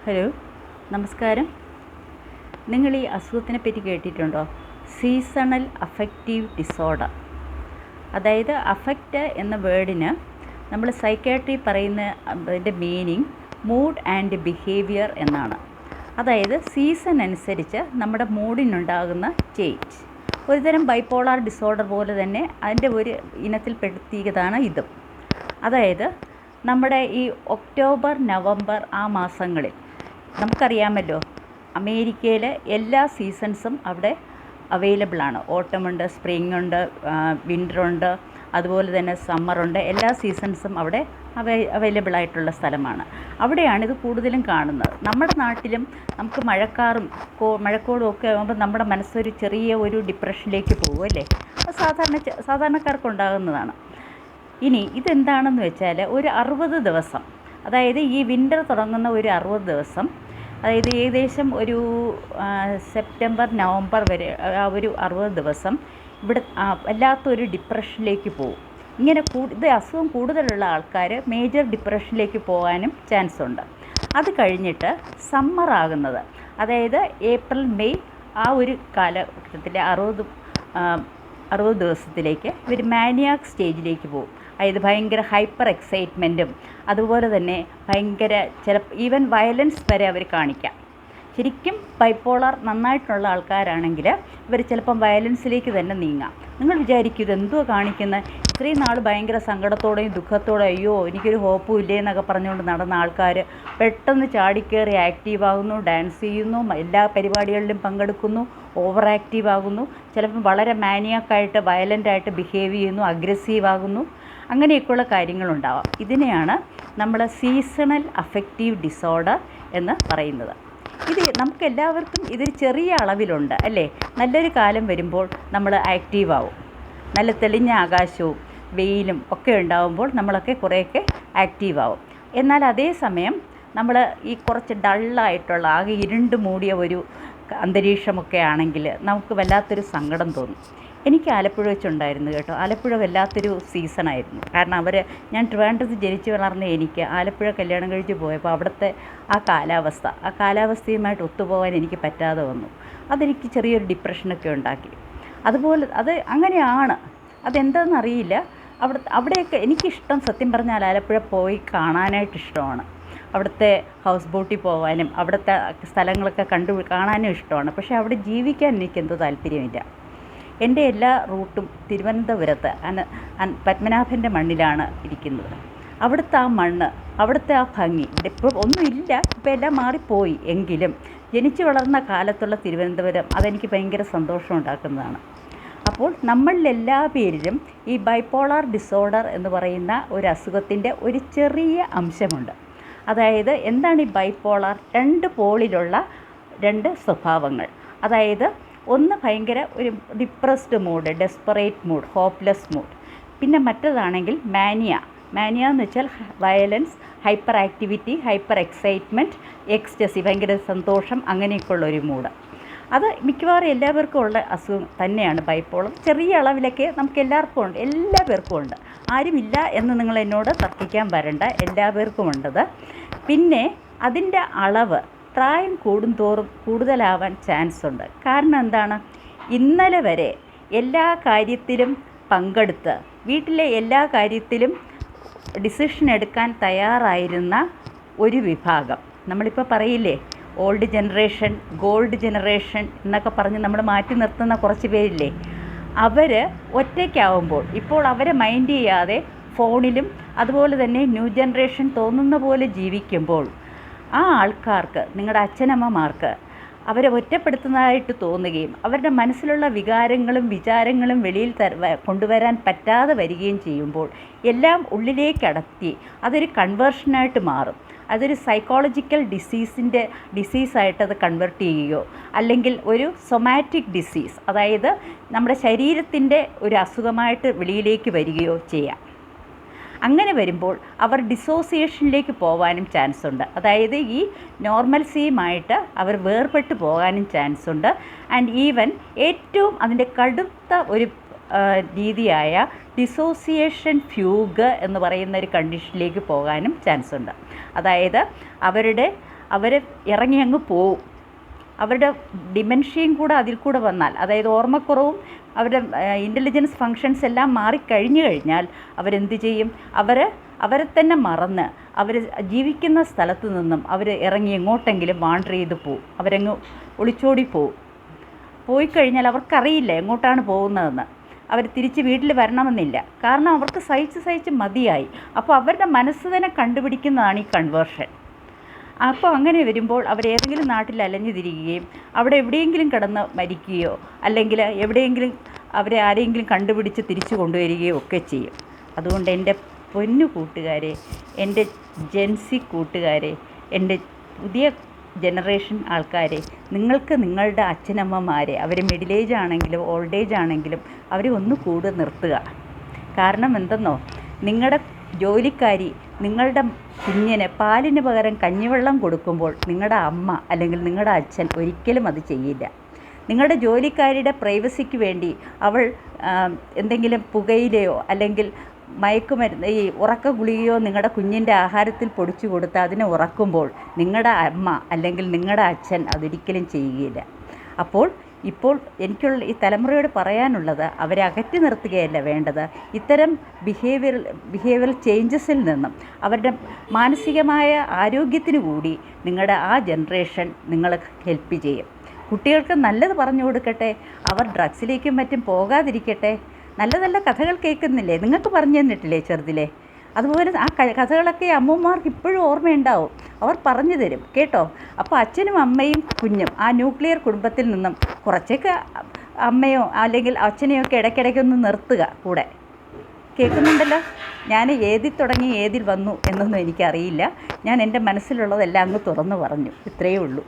Hello, നമസ്കാരം. നിങ്ങൾ ഈ അസുഖത്തിനെ പറ്റി കേട്ടിട്ടുണ്ടോ? Seasonal affective disorder. അതായത് അഫക്റ്റ് എന്ന വേർഡിന് നമ്മൾ സൈക്കാട്രി പറയുന്ന അതിൻ്റെ മീനിങ് മൂഡ് ആൻഡ് ബിഹേവിയർ എന്നാണ്. അതായത് സീസൺ അനുസരിച്ച് നമ്മുടെ മൂഡിനുണ്ടാകുന്ന ചേഞ്ച്. ഒരുതരം ബൈപ്പോളാർ ഡിസോർഡർ പോലെ തന്നെ അതിൻ്റെ ഒരു ഇനത്തിൽപ്പെടുത്തിയതാണ് ഇതും. അതായത് നമ്മുടെ ഈ ഒക്ടോബർ, നവംബർ ആ മാസങ്ങളിൽ നമുക്കറിയാമല്ലോ, അമേരിക്കയിലെ എല്ലാ സീസൺസും അവിടെ അവൈലബിളാണ്. ഓട്ടമുണ്ട്, സ്പ്രിംഗ് ഉണ്ട്, വിൻ്ററുണ്ട്, അതുപോലെ തന്നെ സമ്മറുണ്ട്. എല്ലാ സീസൺസും അവിടെ അവൈലബിളായിട്ടുള്ള സ്ഥലമാണ്. അവിടെയാണ് ഇത് കൂടുതലും കാണുന്നത്. നമ്മുടെ നാട്ടിലും നമുക്ക് മഴക്കോളും ഒക്കെ ആകുമ്പോൾ നമ്മുടെ മനസ്സൊരു ചെറിയ ഒരു ഡിപ്രഷനിലേക്ക് പോകും അല്ലേ? അത് സാധാരണക്കാർക്കുണ്ടാകുന്നതാണ്. ഇനി ഇതെന്താണെന്ന് വെച്ചാൽ ഒരു 60 ദിവസം, അതായത് ഈ വിൻ്റർ തുടങ്ങുന്ന ഒരു 60 ദിവസം, അതായത് ഏകദേശം ഒരു സെപ്റ്റംബർ, നവംബർ വരെ ആ ഒരു 60 ദിവസം ഇവിടെ വല്ലാത്തൊരു ഡിപ്രഷനിലേക്ക് പോകും. ഇങ്ങനെ ഇത് അസുഖം കൂടുതലുള്ള ആൾക്കാർ മേജർ ഡിപ്രഷനിലേക്ക് പോകാനും ചാൻസ് ഉണ്ട്. അത് കഴിഞ്ഞിട്ട് സമ്മർ ആകുന്നത്, അതായത് ഏപ്രിൽ, മെയ് ആ ഒരു കാലഘട്ടത്തിൽ 60 ദിവസത്തിലേക്ക് ഇവർ മാനിയാക് സ്റ്റേജിലേക്ക് പോകും. അതായത് ഭയങ്കര ഹൈപ്പർ എക്സൈറ്റ്മെൻറ്റും അതുപോലെ തന്നെ ഭയങ്കര ഈവൻ വയലൻസ് വരെ അവർ കാണിക്കാം. ശരിക്കും ബൈപ്പോളർ നന്നായിട്ടുള്ള ആൾക്കാരാണെങ്കിൽ ഇവർ ചിലപ്പം വയലൻസിലേക്ക് തന്നെ നീങ്ങാം. നിങ്ങൾ വിചാരിക്കും ഇതെന്തോ കാണിക്കുന്നത്, ഇത്രയും നാൾ ഭയങ്കര സങ്കടത്തോടെയും ദുഃഖത്തോടെയും അയ്യോ എനിക്കൊരു ഹോപ്പും ഇല്ലേ എന്നൊക്കെ പറഞ്ഞുകൊണ്ട് നടന്ന ആൾക്കാർ പെട്ടെന്ന് ചാടിക്കയറി ആക്റ്റീവാകുന്നു, ഡാൻസ് ചെയ്യുന്നു, എല്ലാ പരിപാടികളിലും പങ്കെടുക്കുന്നു, ഓവർ ആക്റ്റീവ് ആകുന്നു, ചിലപ്പം വളരെ മാനിയാക്കായിട്ട് വയലൻ്റായിട്ട് ബിഹേവ് ചെയ്യുന്നു, അഗ്രസീവ് ആകുന്നു. അങ്ങനെയൊക്കെയുള്ള കാര്യങ്ങളുണ്ടാവാം. ഇതിനെയാണ് നമ്മൾ സീസണൽ അഫക്റ്റീവ് ഡിസോർഡർ എന്ന് പറയുന്നത്. ഇത് നമുക്കെല്ലാവർക്കും ഇതൊരു ചെറിയ അളവിലുണ്ട് അല്ലേ? നല്ലൊരു കാലം വരുമ്പോൾ നമ്മൾ ആക്റ്റീവ് ആവും. നല്ല തെളിഞ്ഞ ആകാശവും വെയിലും ഒക്കെ ഉണ്ടാകുമ്പോൾ നമ്മളൊക്കെ കുറേയൊക്കെ ആക്റ്റീവ് ആവും. എന്നാൽ അതേസമയം നമ്മൾ ഈ കുറച്ച് ഡള്ളായിട്ടുള്ള ആകെ ഇരുണ്ട് മൂടിയ ഒരു അന്തരീക്ഷമൊക്കെ ആണെങ്കിൽ നമുക്ക് വല്ലാത്തൊരു സങ്കടം തോന്നും. എനിക്ക് ആലപ്പുഴ വെച്ചുണ്ടായിരുന്നു കേട്ടോ. ആലപ്പുഴ വല്ലാത്തൊരു സീസണായിരുന്നു. കാരണം ഞാൻ ട്രിവാൻഡ്രത്ത് ജനിച്ച് വളർന്ന എനിക്ക് ആലപ്പുഴ കല്യാണം കഴിച്ച് പോയപ്പോൾ അവിടുത്തെ ആ കാലാവസ്ഥയുമായിട്ട് ഒത്തുപോകാൻ എനിക്ക് പറ്റാതെ വന്നു. അതെനിക്ക് ചെറിയൊരു ഡിപ്രഷനൊക്കെ ഉണ്ടാക്കി. അതുപോലെ അത് അങ്ങനെയാണ്, അതെന്താണെന്നറിയില്ല. അവിടെയൊക്കെ എനിക്കിഷ്ടം, സത്യം പറഞ്ഞാൽ ആലപ്പുഴ പോയി കാണാനായിട്ട് ഇഷ്ടമാണ്. അവിടുത്തെ ഹൗസ് ബോട്ടിൽ പോകാനും അവിടുത്തെ സ്ഥലങ്ങളൊക്കെ കാണാനും ഇഷ്ടമാണ്. പക്ഷേ അവിടെ ജീവിക്കാൻ എനിക്കെന്തോ താല്പര്യമില്ല. എൻ്റെ എല്ലാ റൂട്ടും തിരുവനന്തപുരത്ത് പത്മനാഭൻ്റെ മണ്ണിലാണ് ഇരിക്കുന്നത്. അവിടുത്തെ ആ മണ്ണ്, അവിടുത്തെ ആ ഭംഗി ഇപ്പോൾ ഒന്നുമില്ല, ഇപ്പോൾ എല്ലാം മാറിപ്പോയി. എങ്കിലും ജനിച്ചു വളർന്ന കാലത്തുള്ള തിരുവനന്തപുരം അതെനിക്ക് ഭയങ്കര സന്തോഷം ഉണ്ടാക്കുന്നതാണ്. അപ്പോൾ നമ്മളിലെല്ലാ പേരിലും ഈ ബൈപ്പോളാർ ഡിസോർഡർ എന്ന് പറയുന്ന ഒരു അസുഖത്തിൻ്റെ ഒരു ചെറിയ അംശമുണ്ട്. അതായത് എന്താണ് ഈ ബൈപ്പോളാർ? 2 പോളിലുള്ള 2 സ്വഭാവങ്ങൾ. അതായത് ഒന്ന് ഭയങ്കര ഒരു depressed mood, desperate mood, hopeless mood. പിന്നെ മറ്റേതാണെങ്കിൽ മാനിയ എന്ന് വെച്ചാൽ violence, hyper activity, hyper excitement, ecstasy, ഭയങ്കര സന്തോഷം, അങ്ങനെയൊക്കെയുള്ളൊരു മൂഡ്. അത് മിക്കവാറും എല്ലാവർക്കും ഉള്ള അസുഖം തന്നെയാണ് ബൈപ്പോളർ. ചെറിയ അളവിലൊക്കെ നമുക്ക് എല്ലാവർക്കും ഉണ്ട്, എല്ലാ പേർക്കും ഉണ്ട്. ആരുമില്ല എന്ന് നിങ്ങൾ എന്നോട് തർക്കിക്കാൻ വരണ്ട, എല്ലാവർക്കും ഉണ്ടത്. പിന്നെ അതിൻ്റെ അളവ് പ്രായം കൂടുന്തോറും കൂടുതലാവാൻ ചാൻസ് ഉണ്ട്. കാരണം എന്താണ്? ഇന്നലെ വരെ എല്ലാ കാര്യത്തിലും പങ്കെടുത്ത് വീട്ടിലെ എല്ലാ കാര്യത്തിലും ഡിസിഷൻ എടുക്കാൻ തയ്യാറായിരുന്ന ഒരു വിഭാഗം, നമ്മളിപ്പോൾ പറയില്ലേ ഓൾഡ് ജനറേഷൻ, ഗോൾഡ് ജനറേഷൻ എന്നൊക്കെ പറഞ്ഞ് നമ്മൾ മാറ്റി നിർത്തുന്ന കുറച്ച് പേരില്ലേ, അവർ ഒറ്റയ്ക്കാവുമ്പോൾ ഇപ്പോൾ അവരെ മൈൻഡ് ചെയ്യാതെ ഫോണിലും അതുപോലെ തന്നെ ന്യൂ ജനറേഷൻ തോന്നുന്ന പോലെ ജീവിക്കുമ്പോൾ ആ ആൾക്കാർക്ക്, നിങ്ങളുടെ അച്ഛനമ്മമാർക്ക് അവരെ ഒറ്റപ്പെടുത്തുന്നതായിട്ട് തോന്നുകയും അവരുടെ മനസ്സിലുള്ള വികാരങ്ങളും വിചാരങ്ങളും വെളിയിൽ കൊണ്ടുവരാൻ പറ്റാതെ വരികയും ചെയ്യുമ്പോൾ എല്ലാം ഉള്ളിലേക്ക് അടത്തി അതൊരു കൺവേർഷനായിട്ട് മാറും. അതൊരു സൈക്കോളജിക്കൽ ഡിസീസായിട്ട് അത് കൺവെർട്ട് ചെയ്യുകയോ അല്ലെങ്കിൽ ഒരു സൊമാറ്റിക് ഡിസീസ്, അതായത് നമ്മുടെ ശരീരത്തിൻ്റെ ഒരു അസുഖമായിട്ട് വെളിയിലേക്ക് വരികയോ ചെയ്യാം. അങ്ങനെ വരുമ്പോൾ അവർ ഡിസോസിയേഷനിലേക്ക് പോകാനും ചാൻസ് ഉണ്ട്. അതായത് ഈ നോർമൽസിയുമായിട്ട് അവർ വേർപെട്ട് പോകാനും ചാൻസ് ഉണ്ട്. ആൻഡ് ഈവൻ ഏറ്റവും അതിൻ്റെ കടുത്ത ഒരു രീതിയായ ഡിസോസിയേഷൻ ഫ്യൂഗ് എന്ന് പറയുന്ന ഒരു കണ്ടീഷനിലേക്ക് പോകാനും ചാൻസ് ഉണ്ട്. അതായത് അവരുടെ അവർ ഇറങ്ങി അങ്ങ് പോവും. അവരുടെ ഡിമെൻഷ്യയും കൂടെ അതിൽ കൂടെ വന്നാൽ, അതായത് ഓർമ്മക്കുറവും അവരുടെ ഇൻ്റലിജൻസ് ഫങ്ഷൻസ് എല്ലാം മാറിക്കഴിഞ്ഞു കഴിഞ്ഞാൽ അവരെന്ത് ചെയ്യും? അവരെ തന്നെ മറന്ന് അവർ ജീവിക്കുന്ന സ്ഥലത്ത് നിന്നും അവർ ഇറങ്ങി എങ്ങോട്ടെങ്കിലും വാണ്ടർ ചെയ്ത് പോവും. അവരങ്ങ് ഒളിച്ചോടി പോവും. പോയിക്കഴിഞ്ഞാൽ അവർക്കറിയില്ല എങ്ങോട്ടാണ് പോകുന്നതെന്ന്. അവർ തിരിച്ച് വീട്ടിൽ വരണമെന്നില്ല. കാരണം അവർക്ക് സഹിച്ച് മതിയായി. അപ്പോൾ അവരുടെ മനസ്സ് തന്നെ കണ്ടുപിടിക്കുന്നതാണ് ഈ കൺവേർഷൻ. അപ്പോൾ അങ്ങനെ വരുമ്പോൾ അവരേതെങ്കിലും നാട്ടിൽ അലഞ്ഞു തിരികുകയും അവിടെ എവിടെയെങ്കിലും കിടന്ന് മരിക്കുകയോ അല്ലെങ്കിൽ എവിടെയെങ്കിലും അവരെ ആരെങ്കിലും കണ്ടുപിടിച്ച് തിരിച്ചു കൊണ്ടുവരികയോ ഒക്കെ ചെയ്യും. അതുകൊണ്ട് എൻ്റെ പൊന്നു കൂട്ടുകാരെ, എൻ്റെ ജെൻസി കൂട്ടുകാരെ, എൻ്റെ പുതിയ ജനറേഷൻ ആൾക്കാരെ, നിങ്ങൾക്ക് നിങ്ങളുടെ അച്ഛനമ്മമാരെ, അവർ മിഡിൽ ഏജ് ആണെങ്കിലും ഓൾഡ് ഏജ് ആണെങ്കിലും അവരെ ഒന്ന് കൂടെ നിർത്തുക. കാരണം എന്തെന്നോ, നിങ്ങളുടെ ജോലിക്കാരി നിങ്ങളുടെ കുഞ്ഞിന് പാലിന് പകരം കഞ്ഞിവെള്ളം കൊടുക്കുമ്പോൾ നിങ്ങളുടെ അമ്മ അല്ലെങ്കിൽ നിങ്ങളുടെ അച്ഛൻ ഒരിക്കലും അത് ചെയ്യില്ല. നിങ്ങളുടെ ജോലിക്കാരിയുടെ പ്രൈവസിക്ക് വേണ്ടി അവൾ എന്തെങ്കിലും പുകയിലയോ അല്ലെങ്കിൽ മയക്കുമരുന്ന് ഈ ഉറക്ക ഗുളികയോ നിങ്ങളുടെ കുഞ്ഞിൻ്റെ ആഹാരത്തിൽ പൊടിച്ചു കൊടുത്ത് അതിനെ ഉറക്കുമ്പോൾ നിങ്ങളുടെ അമ്മ അല്ലെങ്കിൽ നിങ്ങളുടെ അച്ഛൻ അതൊരിക്കലും ചെയ്യുകയില്ല. അപ്പോൾ ഇപ്പോൾ എനിക്കുള്ള ഈ തലമുറയോട് പറയാനുള്ളത്, അവരെ അകറ്റി നിർത്തുകയല്ല വേണ്ടത്. ഇത്തരം ബിഹേവിയറൽ ചേഞ്ചസിൽ നിന്നും അവരുടെ മാനസികമായ ആരോഗ്യത്തിന് കൂടി നിങ്ങളുടെ ആ ജനറേഷൻ നിങ്ങളെ ഹെൽപ്പ് ചെയ്യും. കുട്ടികൾക്ക് നല്ലത് പറഞ്ഞു കൊടുക്കട്ടെ, അവർ ഡ്രഗ്സിലേക്കും മറ്റും പോകാതിരിക്കട്ടെ. നല്ല നല്ല കഥകൾ കേൾക്കുന്നില്ലേ? നിങ്ങൾക്ക് പറഞ്ഞു തന്നിട്ടില്ലേ ചെറുതിലെ? അതുപോലെ ആ കഥകളൊക്കെ അമ്മമാർക്ക് ഇപ്പോഴും ഓർമ്മയുണ്ടാവും. അവർ പറഞ്ഞു തരും കേട്ടോ. അപ്പോൾ അച്ഛനും അമ്മയും കുഞ്ഞും ആ ന്യൂക്ലിയർ കുടുംബത്തിൽ നിന്നും കുറച്ചൊക്കെ അമ്മയോ അല്ലെങ്കിൽ അച്ഛനെയോ ഒക്കെ ഇടയ്ക്കിടയ്ക്കൊന്ന് നിർത്തുക കൂടെ. കേൾക്കുന്നുണ്ടല്ലോ? ഞാൻ ഏതിൽ തുടങ്ങി ഏതിൽ വന്നു എന്നൊന്നും എനിക്കറിയില്ല. ഞാൻ എൻ്റെ മനസ്സിലുള്ളതെല്ലാം അങ്ങ് തുറന്നു പറഞ്ഞു. ഇത്രയേ ഉള്ളൂ.